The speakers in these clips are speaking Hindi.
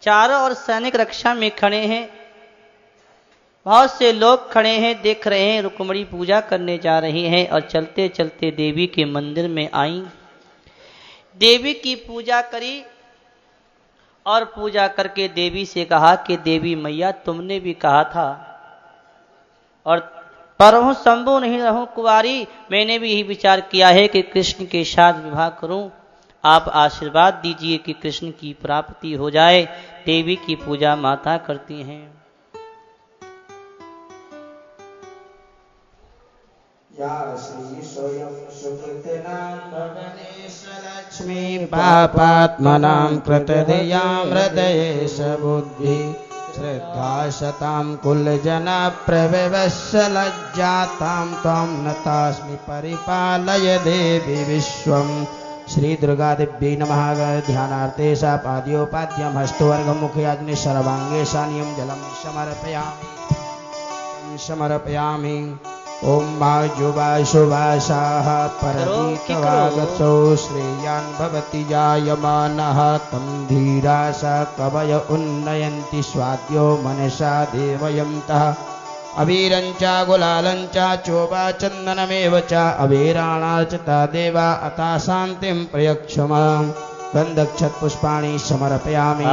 चारों ओर सैनिक रक्षा में खड़े हैं, बहुत से लोग खड़े हैं, देख रहे हैं। रुक्मिणी पूजा करने जा रही हैं और चलते चलते देवी के मंदिर में आई। देवी की पूजा करी और पूजा करके देवी से कहा कि देवी मैया, तुमने भी कहा था और पर हूं शंभु नहीं रहूं कुंवारी, मैंने भी यही विचार किया है कि कृष्ण के साथ विवाह करूं। आप आशीर्वाद दीजिए कि कृष्ण की प्राप्ति हो जाए। देवी की पूजा माता करती हैं। लक्ष्मी पापात्मनां कृतधियां हृदयेश बुद्धि श्रद्धा शतां कुलजना प्रविवत्सलज्जातां त्वां नतास्मि परिपालय देवी विश्वम्। श्री दुर्गा देव्यै नमः। ध्यानार्थे सा पाद्योपाद्यं हस्तवर्गमुखे अग्नि सर्वांगे सानियं जलं समर्पयामि। ओम वाजुवाशुवासाः परदीतवागसौ श्रेयान् भवति जायमानः तं धीरासा कवय उन्नयन्ति स्वाद्यो मनसा देवयन्तः। अबीरञ्च गुलालञ्च चोबा चन्दनमेव च अबीराणा च तदेवा अता शान्तिं प्रयक्षमाम्। गन्धक्षत्पुष्पाणि समर्पयामि।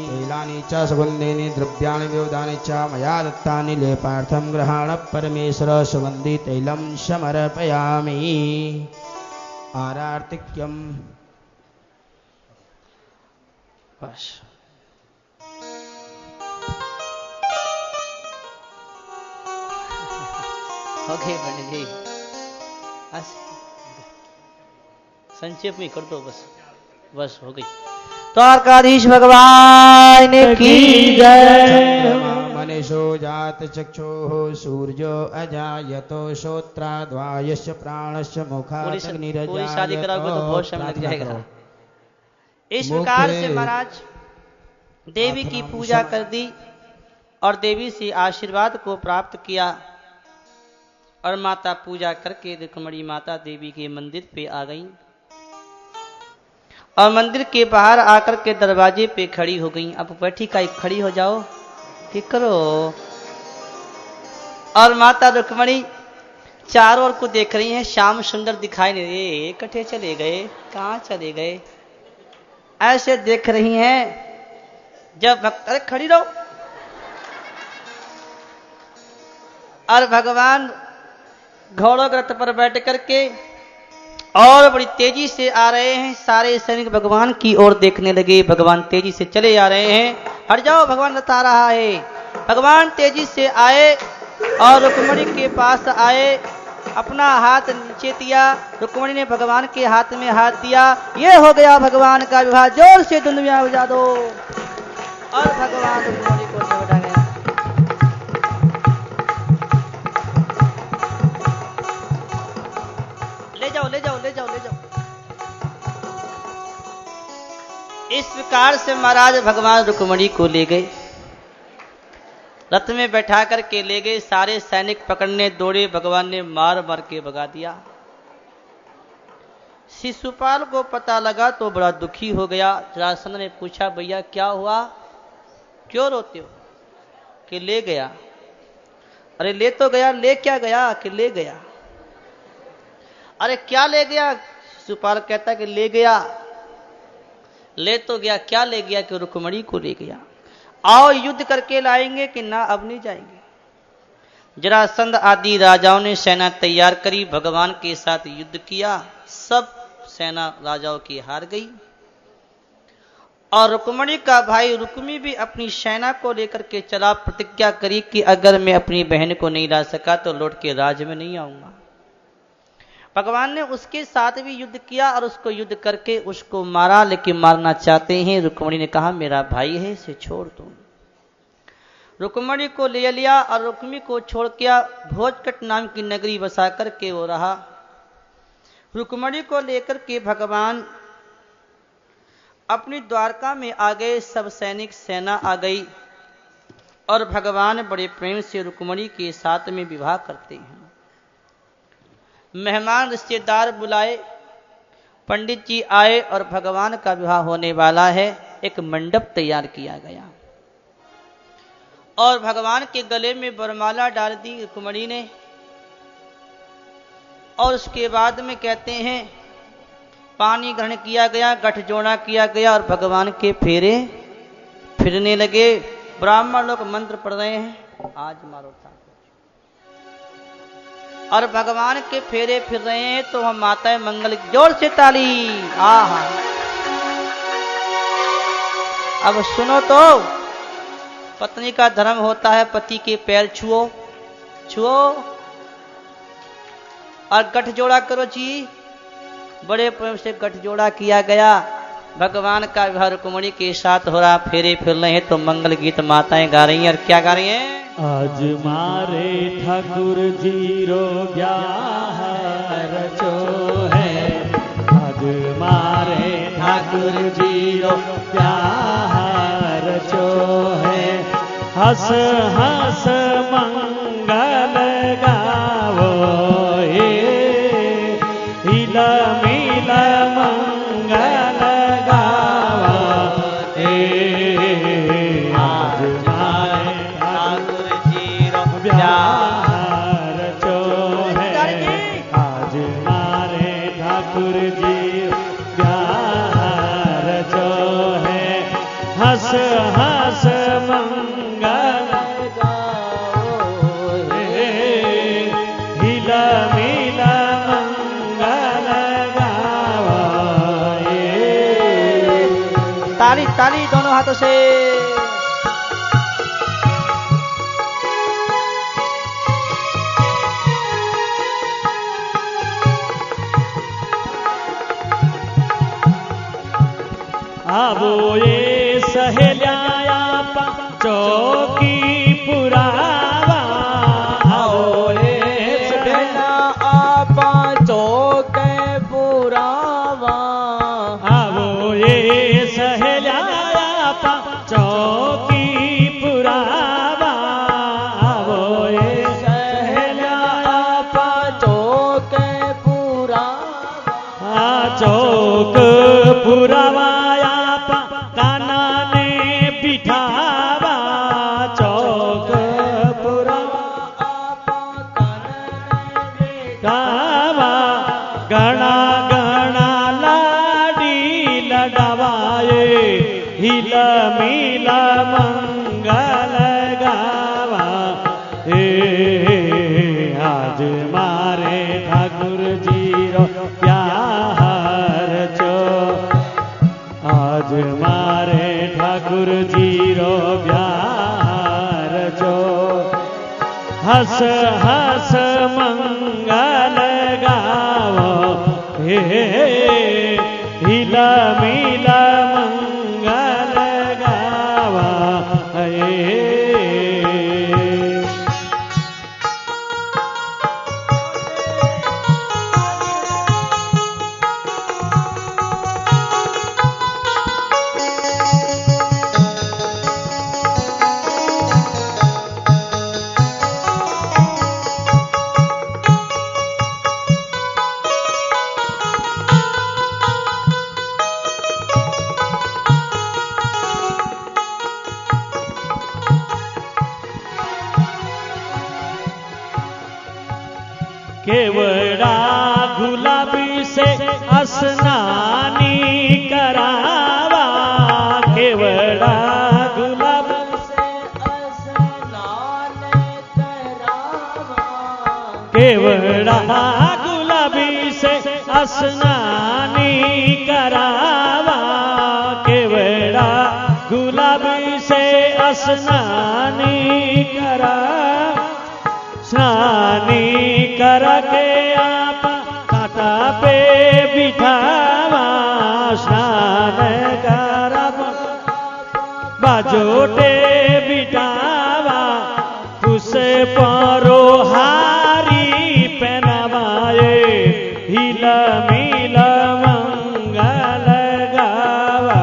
तैलानि च सुगन्धीनि द्रव्याणि विविधानि च मया दत्तानि लेपार्थं गृहाण परमेश्वर सुगन्धि तैलं समर्पयामि। आरार्तिक्यम्। बस ओके बन गई। संक्षेप में कर दो, बस बस हो गई। द्वारकाधीश भगवान की जय। मनीषो जात चक्षुः सूर्यो अजायतो श्रोत्राद्वायस्य प्राणस्य मुखाग्निरजायतो। पूरी शादी कराओगे तो बहुत समय लग जाएगा। इस प्रकार से महाराज देवी की पूजा कर दी और देवी से आशीर्वाद को प्राप्त किया और माता पूजा करके रुक्मिणी माता देवी के मंदिर पे आ गई और मंदिर के बाहर आकर के दरवाजे पे खड़ी हो गई। अब बैठी का खड़ी हो जाओ, ठीक करो। और माता रुक्मिणी चारों ओर को देख रही हैं। श्याम सुंदर दिखाई नहीं दे, इकट्ठे चले गए, कहाँ चले गए, ऐसे देख रही हैं। जब अरे खड़ी रहो। और भगवान घोड़ों रथ पर बैठ करके और बड़ी तेजी से आ रहे हैं। सारे सैनिक भगवान की ओर देखने लगे। भगवान तेजी से चले आ रहे हैं। हट जाओ, भगवान रथ आ रहा है। भगवान तेजी से आए और रुक्मिणी के पास आए, अपना हाथ नीचे दिया। रुक्मिणी ने भगवान के हाथ में हाथ दिया। ये हो गया भगवान का विवाह। जोर से दुनिया बजा दो। और भगवान रुक्मिणी को बैठा गया। ले जाओ ले जाओ ले जाओ ले जाओ। इस प्रकार से महाराज भगवान रुक्मिणी को ले गए, रथ में बैठा करके ले गए। सारे सैनिक पकड़ने दौड़े। भगवान ने मार मार के भगा दिया। शिशुपाल को पता लगा तो बड़ा दुखी हो गया। जरासंध ने पूछा, भैया क्या हुआ, क्यों रोते हो? कि ले गया। अरे ले तो गया, ले क्या गया? कि ले गया। अरे क्या ले गया? शिशुपाल कहता कि ले गया। ले तो गया, क्या ले गया? कि रुक्मिणी को ले गया। आओ युद्ध करके लाएंगे कि ना अब नहीं जाएंगे। जरासंध आदि राजाओं ने सेना तैयार करी, भगवान के साथ युद्ध किया। सब सेना राजाओं की हार गई और रुक्मिणी का भाई रुक्मी भी अपनी सेना को लेकर के चला। प्रतिज्ञा करी कि अगर मैं अपनी बहन को नहीं ला सका तो लौट के राज्य में नहीं आऊंगा। भगवान ने उसके साथ भी युद्ध किया और उसको युद्ध करके उसको मारा, लेकिन मारना चाहते हैं। रुक्मिणी ने कहा मेरा भाई है, इसे छोड़ दो। रुक्मिणी को ले लिया और रुक्मी को छोड़ के भोजकट नाम की नगरी बसा करके वो रहा। रुक्मिणी को लेकर के भगवान अपनी द्वारका में आ गए। सब सैनिक सेना आ गई और भगवान बड़े प्रेम से रुक्मिणी के साथ में विवाह करते हैं। मेहमान रिश्तेदार बुलाए, पंडित जी आए और भगवान का विवाह होने वाला है। एक मंडप तैयार किया गया और भगवान के गले में वरमाला डाल दी रुक्मिणी ने। और उसके बाद में कहते हैं पानी ग्रहण किया गया, गठजोड़ा किया गया और भगवान के फेरे फिरने लगे। ब्राह्मण लोग मंत्र पढ़ रहे हैं, आज मारो था, और भगवान के फेरे फिर रहे हैं तो हम माताएं मंगल जोर से ताली। आहा, अब सुनो तो, पत्नी का धर्म होता है पति के पैर छुओ छुओ और गठजोड़ा करो जी। बड़े प्रेम से गठजोड़ा किया गया। भगवान का विवाह रुक्मिणी के साथ हो रहा, फेरे फिर रहे हैं तो मंगल गीत माताएं गा रही हैं। और क्या गा रही हैं? आज मारे ठाकुर जी रो ब्याह रचो है, आज मारे ठाकुर जी रो ब्याह रचो है। हंस हंस मंगल गावो हिल मिल मंगल गावा आज मारे ठाकुर जी रो ब्याह रचो है, आज मारे ठाकुर जी ब्याह रचो है। हंस हंस मंगल गाओ हिल मिल मंगल गाओ। ताली ताली दोनों हाथों से। आवो ये सहेलिया चौकी पुरावा, आओ ये सहेलिया आपा चौके पुरावा, आवो ये सहेलिया आपा चौकी पुरावा, आवो ये सहेलिया आपा चौके पुरावा, चौक पुरावा काना ने बिठावा, चौक पुरावा बिठावा, गणा गणा लाडी लडवाए हिल मिल मंगल गावा। आज मारे ठाकुर जी रो प्यार चो, आज मारे ठाकुर जी रो ब्याह रचो। हंस हंस मंगल गावो हिल मिल मंगल गावा। केवड़ा गुलाबी से स्नानी करावा, केवड़ा गुलाबी से स्नान करावा, केवड़ा गुलाबी से स्नानी करावा, केवड़ा गुलाबी से स्नानी करावा। स्नानी करके आप काटा पे बिठावा, स्नान करब बाजोटे बिठावा, तुसे परो हारी पहनावाए हिल मिल मंगल गावा।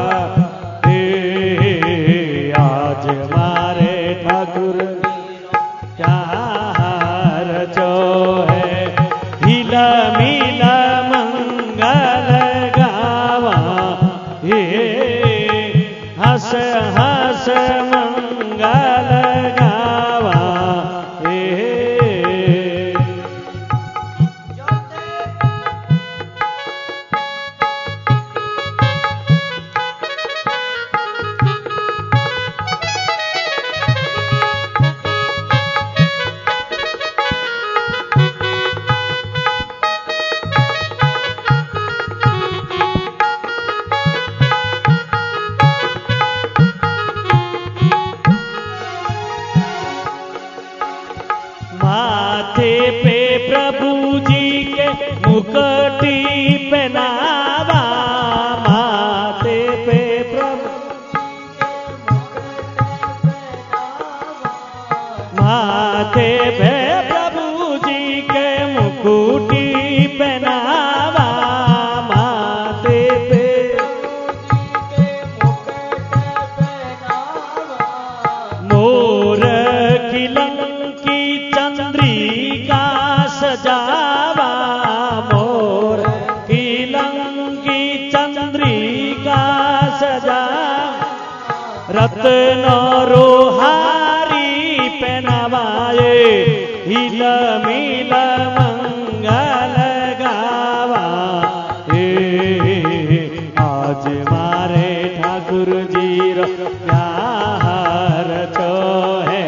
आज मारे ठाकुर प्यार जो है हिल मिल मंगल गावा। हंस हंस मंगल गावा माथे पे प्रभु जी के मुकुटी पहनावा, माथे पे प्रभु, माथे पे प्रभु जी के मुकुटी पहनावा, माथे पे मोर की चंद्रिका सजावा, मोर की लंकी चंद्रिका सजा, रत्न रोहारी पहनावाए, हिल मिल मंगल गावा आज मारे ठाकुर जी रो प्यार तो है,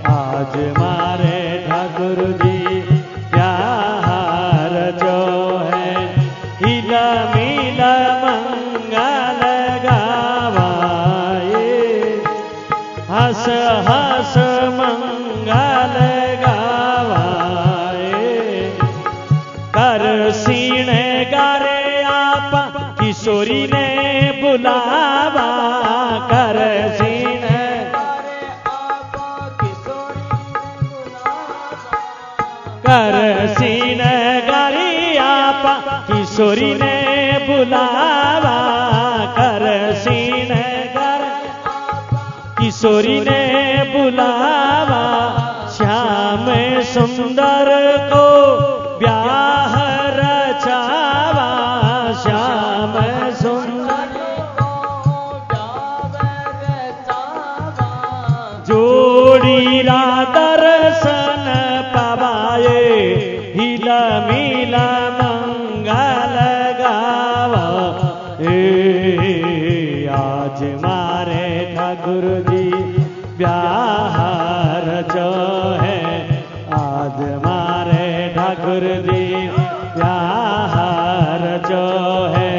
आज मारे ठाकुर जी प्यार जो है, हिल मिल मंगल गावाए, हंस हंस मंगल गावाए, कर सीण गारे आप किशोरी ने बुलावा, कर सीण कर सीन गारी आप किशोरी ने बुलावा, कर सीन गार किशोरी ने बुलावा, श्याम सुंदर को ब्याह रचावा, श्याम सुंदर जोड़ी दर्शन पावाए, हिल मिल मंगल गावा आज मारे ठाकुर जी ब्याहर जो है, आज मारे ठाकुर जी ब्याहर जो है,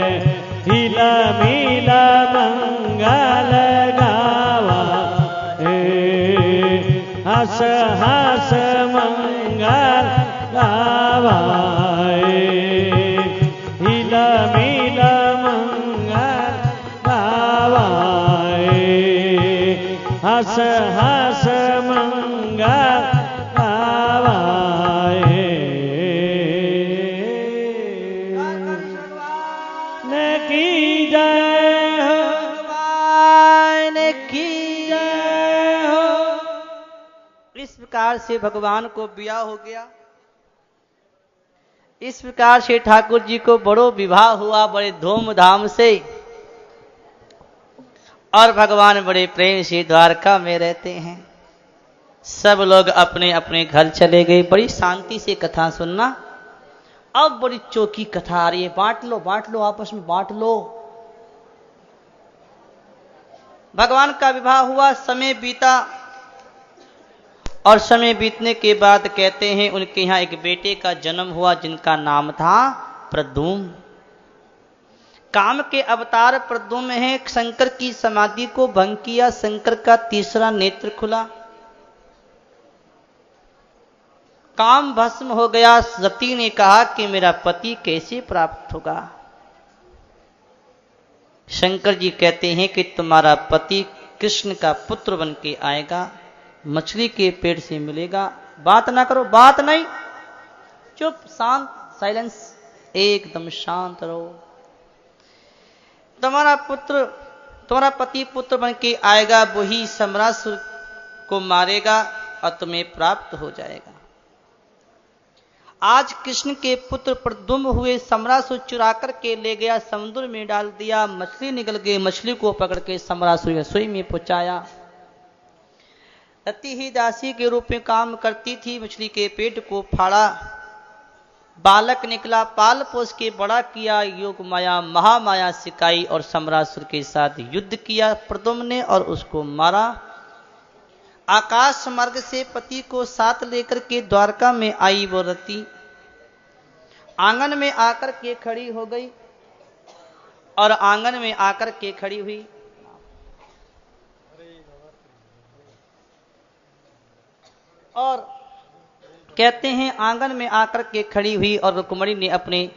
हिल मिल मंगल गावा हंस हंस मंगल गावाए, हिल मिल मंगल गावाए, हंस हंस मंगल गावाए, न की जय हो, भगवान की जय हो। इस प्रकार से भगवान को ब्याह हो गया। इस प्रकार से ठाकुर जी को बड़ो विवाह हुआ बड़े धूमधाम से, और भगवान बड़े प्रेम से द्वारका में रहते हैं। सब लोग अपने अपने घर चले गए। बड़ी शांति से कथा सुनना। अब बड़ी चौकी कथा आ रही है। बांट लो आपस में बांट लो। भगवान का विवाह हुआ, समय बीता, और समय बीतने के बाद कहते हैं उनके यहाँ एक बेटे का जन्म हुआ जिनका नाम था प्रद्युम्न। काम के अवतार प्रद्युम्न है। शंकर की समाधि को भंग किया, शंकर का तीसरा नेत्र खुला, काम भस्म हो गया। सती ने कहा कि मेरा पति कैसे प्राप्त होगा। शंकर जी कहते हैं कि तुम्हारा पति कृष्ण का पुत्र बन के आएगा, मछली के पेट से मिलेगा। बात ना करो, बात नहीं, चुप, शांत, साइलेंस, एकदम शांत रहो। तुम्हारा पति पुत्र बन के आएगा, वही सम्रासुर को मारेगा और तुम्हें प्राप्त हो जाएगा। आज कृष्ण के पुत्र प्रद्युम्न हुए सम्रासुर चुरा करके ले गया, समुद्र में डाल दिया, मछली निकल गई, मछली को पकड़ के सम्रासुर रसोई में पहुंचाया। रति ही दासी के रूप में काम करती थी, मछली के पेट को फाड़ा, बालक निकला, पाल पोस के बड़ा किया, योग माया महामाया सिखाई और सम्रासुर के साथ युद्ध किया प्रद्युम्न ने और उसको मारा। आकाश मार्ग से पति को साथ लेकर के द्वारका में आई वो रति, आंगन में आकर के खड़ी हो गई और आंगन में आकर के खड़ी हुई। और कहते हैं आंगन में आकर के खड़ी हुई और रुक्मणी ने अपने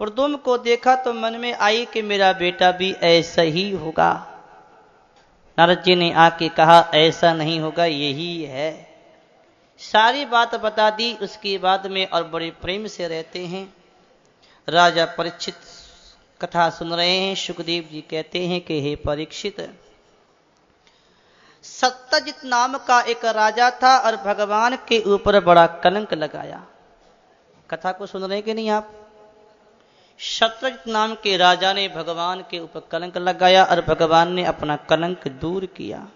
प्रद्युम्न को देखा तो मन में आई कि मेरा बेटा भी ऐसा ही होगा। नारद जी ने आके कहा ऐसा नहीं होगा, यही है। सारी बात बता दी। उसके बाद में और बड़े प्रेम से रहते हैं। राजा परीक्षित कथा सुन रहे हैं। सुखदेव जी कहते हैं कि हे परीक्षित, सत्यजित नाम का एक राजा था और भगवान के ऊपर बड़ा कलंक लगाया। कथा को सुन रहे हैं कि नहीं आप? सत्यजित नाम के राजा ने भगवान के ऊपर कलंक लगाया और भगवान ने अपना कलंक दूर किया।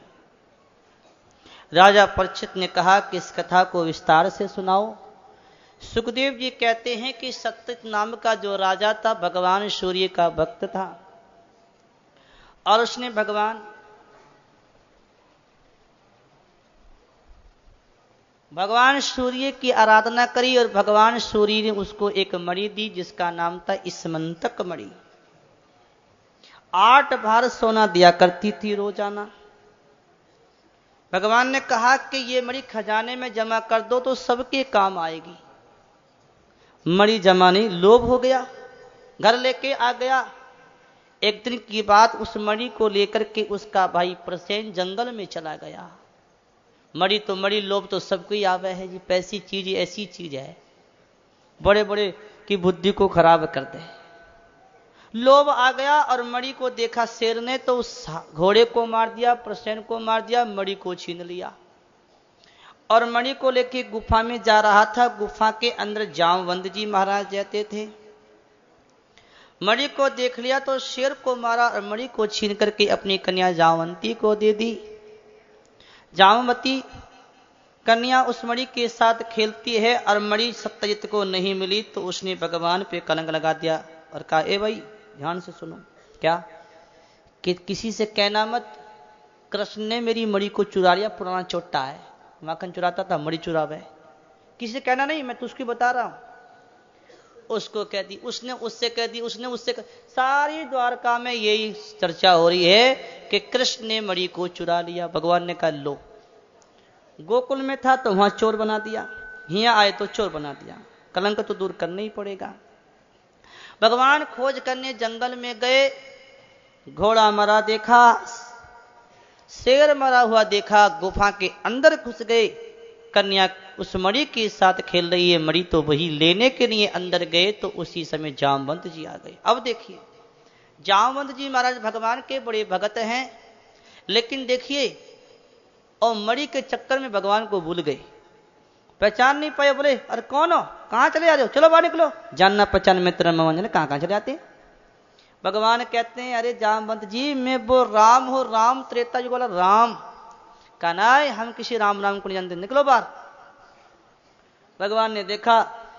राजा परीक्षित ने कहा कि इस कथा को विस्तार से सुनाओ। सुखदेव जी कहते हैं कि सत्यजित नाम का जो राजा था भगवान सूर्य का भक्त था और उसने भगवान सूर्य की आराधना करी और भगवान सूर्य ने उसको एक मणि दी जिसका नाम था स्मंतक मणि। 8 भार सोना दिया करती थी रोजाना। भगवान ने कहा कि ये मणि खजाने में जमा कर दो तो सबके काम आएगी। मणि जमा नहीं, लोभ हो गया, घर लेके आ गया। एक दिन की बात, उस मणि को लेकर के उसका भाई प्रसेन जंगल में चला गया। मणि तो मणि, लोभ तो सबको ही आवे है जी। पैसी चीज ऐसी चीज है, बड़े बड़े की बुद्धि को खराब कर दे। लोभ आ गया और मणि को देखा शेर ने तो उस घोड़े को मार दिया, प्रसेन को मार दिया, मणि को छीन लिया और मणि को लेके गुफा में जा रहा था। गुफा के अंदर जामवंत जी महाराज रहते थे। मणि को देख लिया तो शेर को मारा और मणि को छीन करके अपनी कन्या जामवंती को दे दी। जामवती कन्या उस मणि के साथ खेलती है और मणि सत्यजित को नहीं मिली तो उसने भगवान पे कलंक लगा दिया और कहा, ए भाई ध्यान से सुनो, क्या कि किसी से कहना मत, कृष्ण ने मेरी मणि को चुरा लिया। पुराना चोटा है, माखन चुराता था, मणि चुरावे। किसी से कहना नहीं, मैं तो उसकी बता रहा हूं। उसको कह दी, उसने उससे कह दी, उसने उससे सारी द्वारका में यही चर्चा हो रही है कि कृष्ण ने मणि को चुरा लिया। भगवान ने कहा लो, गोकुल में था तो वहां चोर बना दिया, यहां आए तो चोर बना दिया, कलंक तो दूर करना ही पड़ेगा। भगवान खोज करने जंगल में गए, घोड़ा मरा देखा, शेर मरा हुआ देखा, गुफा के अंदर घुस गए। कन्या उस मणि के साथ खेल रही है, मणि तो वही लेने के लिए अंदर गए तो उसी समय जामवंत जी आ गए। अब देखिए, जामवंत जी महाराज भगवान के बड़े भगत हैं, लेकिन देखिए और मणि के चक्कर में भगवान को भूल गए, पहचान नहीं पाए। बोले अरे कौन हो, कहां चले जा रहे हो, चलो बाहर निकलो। जानना पहचान मित्र मंजन, कहां चले जाते हैं। भगवान कहते हैं अरे जामवंत जी मैं वो राम हूं, राम त्रेता युग वाला राम। कहना हम किसी राम नाम को नहीं जानते, निकलो बाहर। भगवान ने देखा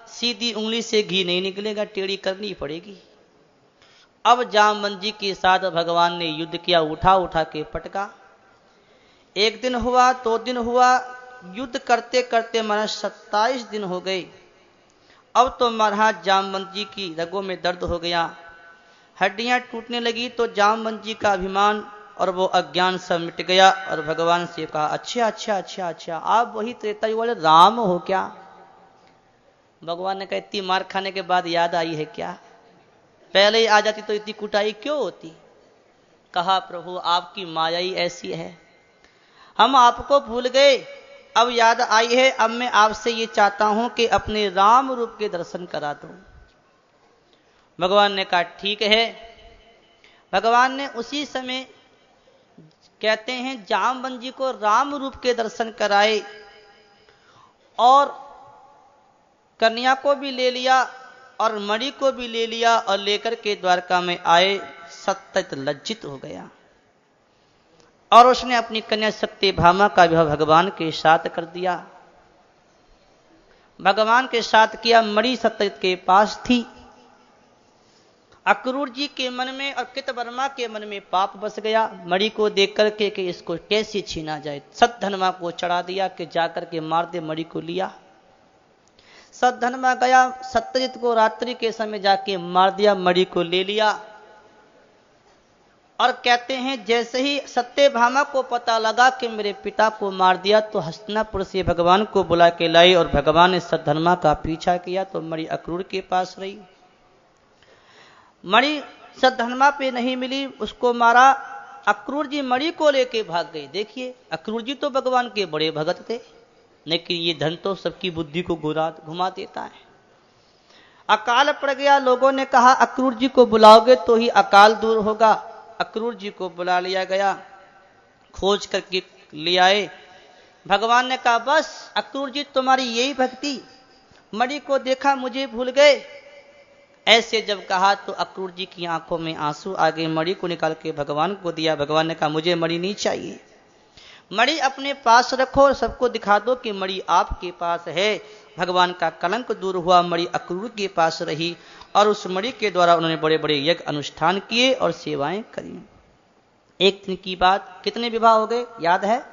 सीधी उंगली से घी नहीं निकलेगा, टेढ़ी करनी पड़ेगी। अब जामवंत जी के साथ भगवान ने युद्ध किया, उठा उठा के पटका। 1 दिन हुआ, 2 दिन हुआ, युद्ध करते करते महाराज 27 दिन हो गए। अब तो महाराज जामवंत जी की रगों में दर्द हो गया, हड्डियां टूटने लगी। तो जामवंत जी का अभिमान और वो अज्ञान सब मिट गया और भगवान से कहा अच्छा अच्छा अच्छा अच्छा, आप वही त्रेता युग वाले राम हो क्या? भगवान ने कहा इतनी मार खाने के बाद याद आई है क्या? पहले ही आ जाती तो इतनी कुटाई क्यों होती? कहा प्रभु आपकी माया ही ऐसी है, हम आपको भूल गए, अब याद आई है। अब मैं आपसे ये चाहता हूं कि अपने राम रूप के दर्शन करा दो। भगवान ने कहा ठीक है। भगवान ने उसी समय कहते हैं जामवंत जी को राम रूप के दर्शन कराए और कन्या को भी ले लिया और मणि को भी ले लिया और लेकर के द्वारका में आए। सत्यजित लज्जित हो गया और उसने अपनी कन्या सत्यभामा का विवाह भगवान के साथ कर दिया। भगवान के साथ किया। मणि सत्यजित के पास थी। अक्रूर जी के मन में और कृतवर्मा के मन में पाप बस गया। मणि को देख करके कि इसको कैसे छीना जाए। सद्धन्वा को चढ़ा दिया कि जाकर के मार दे। मणि को लिया। सद्धन्वा गया, सत्यजित को रात्रि के समय जाके मार दिया। मणि को ले लिया और कहते हैं जैसे ही सत्यभामा को पता लगा कि मेरे पिता को मार दिया तो हस्तिनापुर से भगवान को बुला के लाई और भगवान ने सद्धन्वा का पीछा किया तो मणि अक्रूर के पास रही। मणि सद्धन्वा पे नहीं मिली, उसको मारा। अक्रूर जी मणि को लेके भाग गए। देखिए अक्रूर जी तो भगवान के बड़े भगत थे, लेकिन ये धन तो सबकी बुद्धि को घुमा देता है। अकाल पड़ गया। लोगों ने कहा अक्रूर जी को बुलाओगे तो ही अकाल दूर होगा। अक्रूर जी को बुला लिया गया, खोज करके ले आए। भगवान ने कहा बस अक्रूर जी तुम्हारी यही भक्ति, मणि को देखा मुझे भूल गए। ऐसे जब कहा तो अक्रूर जी की आंखों में आंसू आ गए। मणि को निकाल के भगवान को दिया। भगवान ने कहा मुझे मणि नहीं चाहिए, मणि अपने पास रखो और सबको दिखा दो कि मणि आपके पास है। भगवान का कलंक दूर हुआ। मणि अक्रूर के पास रही और उस मणि के द्वारा उन्होंने बड़े बड़े यज्ञ अनुष्ठान किए और सेवाएं करी। एक दिन की बात, कितने विवाह हो गए याद है?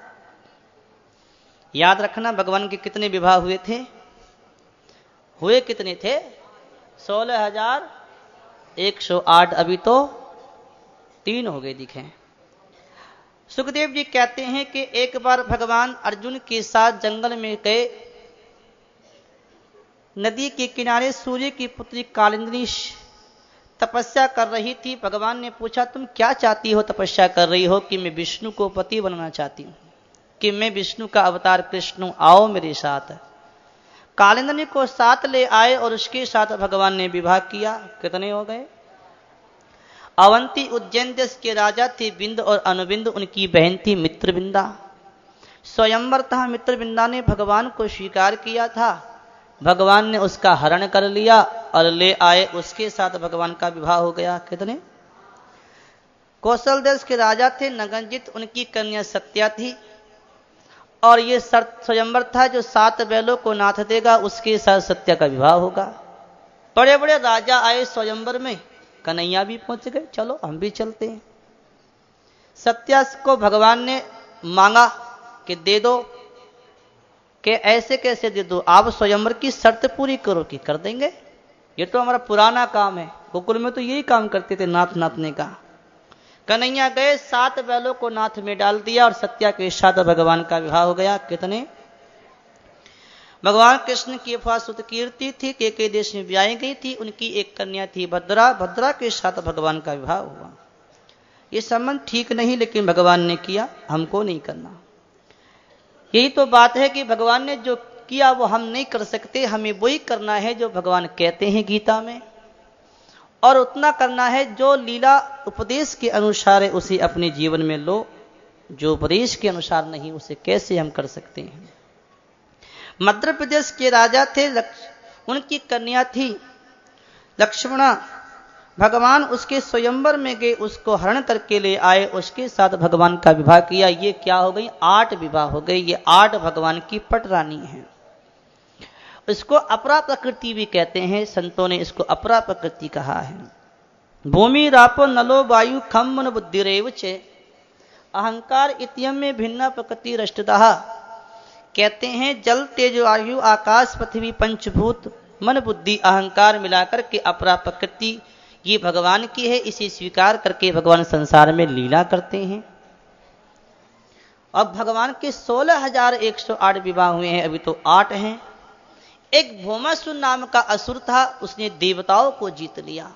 याद रखना भगवान के कितने विवाह हुए थे? हुए कितने थे? 16,108। अभी तो 3 हो गए दिखे। सुखदेव जी कहते हैं कि एक बार भगवान अर्जुन के साथ जंगल में गए। नदी के किनारे सूर्य की पुत्री कालिंदी तपस्या कर रही थी। भगवान ने पूछा तुम क्या चाहती हो, तपस्या कर रही हो? कि मैं विष्णु को पति बनना चाहती हूं, कि मैं विष्णु का अवतार कृष्ण, आओ मेरे साथ। कालिंदी को साथ ले आए और उसके साथ भगवान ने विवाह किया। कितने हो गए? अवंती उज्जैन देश के राजा थे बिंद और अनुबिंद, उनकी बहन थी मित्रबिंदा। स्वयंवर था। मित्रबिंदा ने भगवान को स्वीकार किया था। भगवान ने उसका हरण कर लिया और ले आए। उसके साथ भगवान का विवाह हो गया। कितने? कौशल देश के राजा थे नगंजित, उनकी कन्या सत्या थी और ये स्वयंवर था जो 7 बैलों को नाथ देगा, उसके साथ सत्या का विवाह होगा। बड़े बड़े राजा आए स्वयंवर में, कन्हैया भी पहुंच गए, चलो हम भी चलते हैं। सत्या को भगवान ने मांगा कि दे दो, कि ऐसे कैसे दे दो, आप स्वयंवर की शर्त पूरी करो। कि कर देंगे, ये तो हमारा पुराना काम है, गोकुल में तो यही काम करते थे, नाथ नाथने का। कन्हैया गए, 7 बैलों को नाथ में डाल दिया और सत्या के साथ भगवान का विवाह हो गया। कितने? भगवान कृष्ण की अफवाह सुत कीर्ति थी, के देश में ब्याई गई थी, उनकी एक कन्या थी भद्रा। भद्रा के साथ भगवान का विवाह हुआ। ये संबंध ठीक नहीं, लेकिन भगवान ने किया, हमको नहीं करना। यही तो बात है कि भगवान ने जो किया वो हम नहीं कर सकते, हमें वही करना है जो भगवान कहते हैं गीता में, और उतना करना है जो लीला उपदेश के अनुसार है उसे अपने जीवन में लो। जो उपदेश के अनुसार नहीं उसे कैसे हम कर सकते हैं? मध्य प्रदेश के राजा थे, उनकी कन्या थी लक्ष्मणा। भगवान उसके स्वयंवर में गए, उसको हरण करके ले आए, उसके साथ भगवान का विवाह किया। ये क्या हो गई? 8 विवाह हो गई। ये 8 भगवान की पटरानी है। इसको अपरा प्रकृति भी कहते हैं, संतों ने इसको अपरा प्रकृति कहा है। भूमि रापो नलो वायु खम मन बुद्धि रेव चे अहंकार इत्यम में भिन्ना प्रकृति रष्टदः। कहते हैं जल तेज वायु आकाश पृथ्वी पंचभूत मन बुद्धि अहंकार मिलाकर के अपरा प्रकृति ये भगवान की है। इसे स्वीकार करके भगवान संसार में लीला करते हैं। अब भगवान के 16,108 विवाह हुए हैं, अभी तो 8 हैं। एक भौमासुर नाम का असुर था, उसने देवताओं को जीत लिया।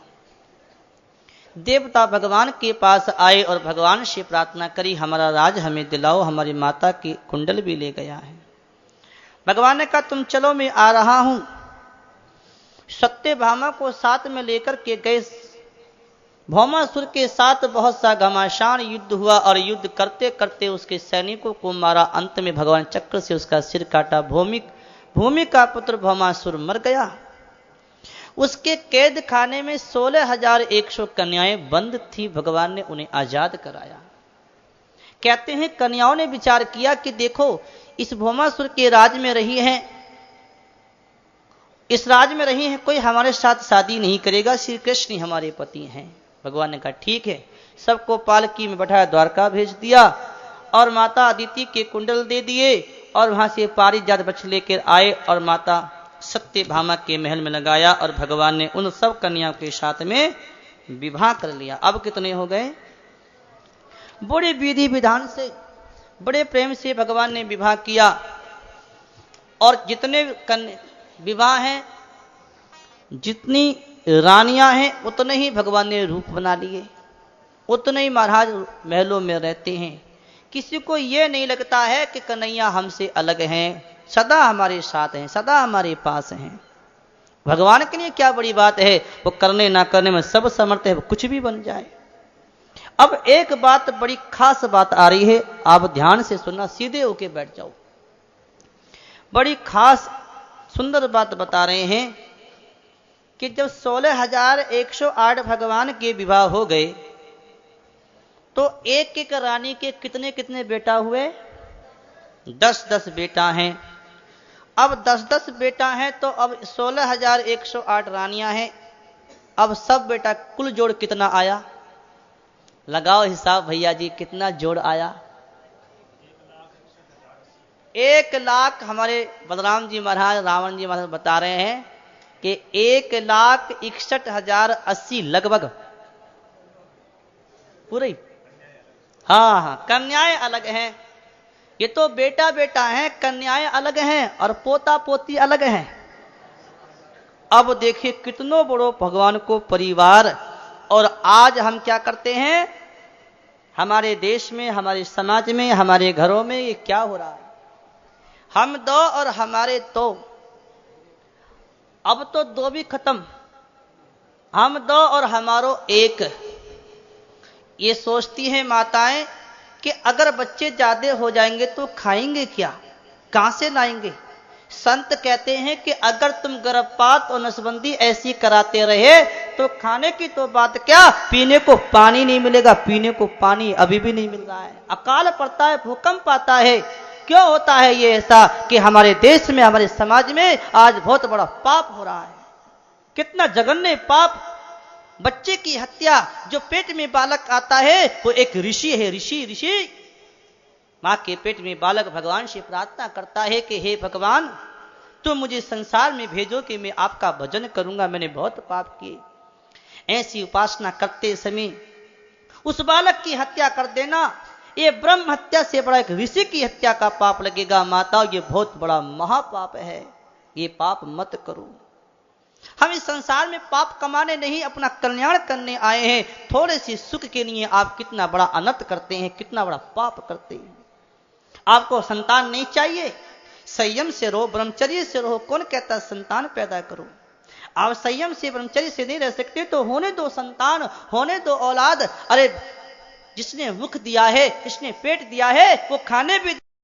देवता भगवान के पास आए और भगवान से प्रार्थना करी, हमारा राज हमें दिलाओ, हमारी माता की कुंडल भी ले गया है। भगवान ने कहा तुम चलो, मैं आ रहा हूं। सत्यभामा को साथ में लेकर के गए। भौमासुर के साथ बहुत सा घमासान युद्ध हुआ और युद्ध करते करते उसके सैनिकों को मारा। अंत में भगवान चक्र से उसका सिर काटा। भूमि का पुत्र भौमासुर मर गया। उसके कैद खाने में 16,100 कन्याएं बंद थी। भगवान ने उन्हें आजाद कराया। कहते हैं कन्याओं ने विचार किया कि देखो इस भौमासुर के राज में रही हैं, इस राज में रही हैं, कोई हमारे साथ शादी नहीं करेगा, श्री कृष्ण ही हमारे पति हैं। भगवान ने कहा ठीक है, सबको पालकी में बैठाया द्वारका भेज दिया और माता अदिति के कुंडल दे दिए और वहां से पारिजात वृक्ष लेकर आए और माता सत्यभामा के महल में लगाया और भगवान ने उन सब कन्याओं के साथ में विवाह कर लिया। अब कितने हो गए? बड़े विधि विधान से, बड़े प्रेम से भगवान ने विवाह किया और जितने विवाह हैं, जितनी रानियां हैं, उतने ही भगवान ने रूप बना लिए, उतने ही महाराज महलों में रहते हैं। किसी को यह नहीं लगता है कि कन्हैया हमसे अलग हैं, सदा हमारे साथ हैं, सदा हमारे पास हैं। भगवान के लिए क्या बड़ी बात है, वो करने ना करने में सब समर्थ है, वो कुछ भी बन जाए। अब एक बात, बड़ी खास बात आ रही है, आप ध्यान से सुनना, सीधे होके बैठ जाओ। बड़ी खास सुंदर बात बता रहे हैं कि जब 16,108 भगवान के विवाह हो गए तो एक एक रानी के कितने कितने बेटा हुए? 10-10 बेटा हैं। अब 10-10 बेटा हैं तो अब 16,108 रानियां हैं। अब सब बेटा कुल जोड़ कितना आया? लगाओ हिसाब भैया जी, कितना जोड़ आया? 1,00,000। हमारे बलराम जी महाराज, रावण जी महाराज बता रहे हैं कि 1,61,080 लगभग पूरी। हाँ, कन्याएं अलग हैं। ये तो बेटा बेटा हैं, कन्याएं अलग हैं और पोता पोती अलग हैं। अब देखिए कितनों बड़ो भगवान को परिवार। और आज हम क्या करते हैं, हमारे देश में, हमारे समाज में, हमारे घरों में ये क्या हो रहा है? हम दो और हमारे तो। अब तो दो भी खत्म, हम दो और हमारो एक। ये सोचती हैं माताएं कि अगर बच्चे ज्यादा हो जाएंगे तो खाएंगे क्या, कहां से लाएंगे? संत कहते हैं कि अगर तुम गर्भपात और नसबंदी ऐसी कराते रहे तो खाने की तो बात क्या, पीने को पानी नहीं मिलेगा। पीने को पानी अभी भी नहीं मिल रहा है। अकाल पड़ता है, भूकंप आता है। क्यों होता है ये ऐसा कि हमारे देश में, हमारे समाज में आज बहुत बड़ा पाप हो रहा है। कितना जघन्य पाप। बच्चे की हत्या, जो पेट में बालक आता है वो एक ऋषि है। ऋषि मां के पेट में बालक भगवान से प्रार्थना करता है कि हे भगवान, तुम मुझे संसार में भेजो कि मैं आपका भजन करूंगा, मैंने बहुत पाप किए। ऐसी उपासना करते समय उस बालक की हत्या कर देना, ये ब्रह्म हत्या से बड़ा एक ऋषि की हत्या का पाप लगेगा। माता, ये बहुत बड़ा महापाप है, ये पाप मत करो। हम इस संसार में पाप कमाने नहीं, अपना कल्याण करने आए हैं। थोड़े से सुख के लिए आप कितना बड़ा अनर्थ करते हैं, कितना बड़ा पाप करते हैं। आपको संतान नहीं चाहिए, संयम से रहो, ब्रह्मचर्य से रहो। कौन कहता संतान पैदा करो? आप संयम से, ब्रह्मचर्य से नहीं रह सकते तो होने दो संतान, होने दो औलाद। अरे जिसने मुख दिया है, जिसने पेट दिया है, वो खाने भी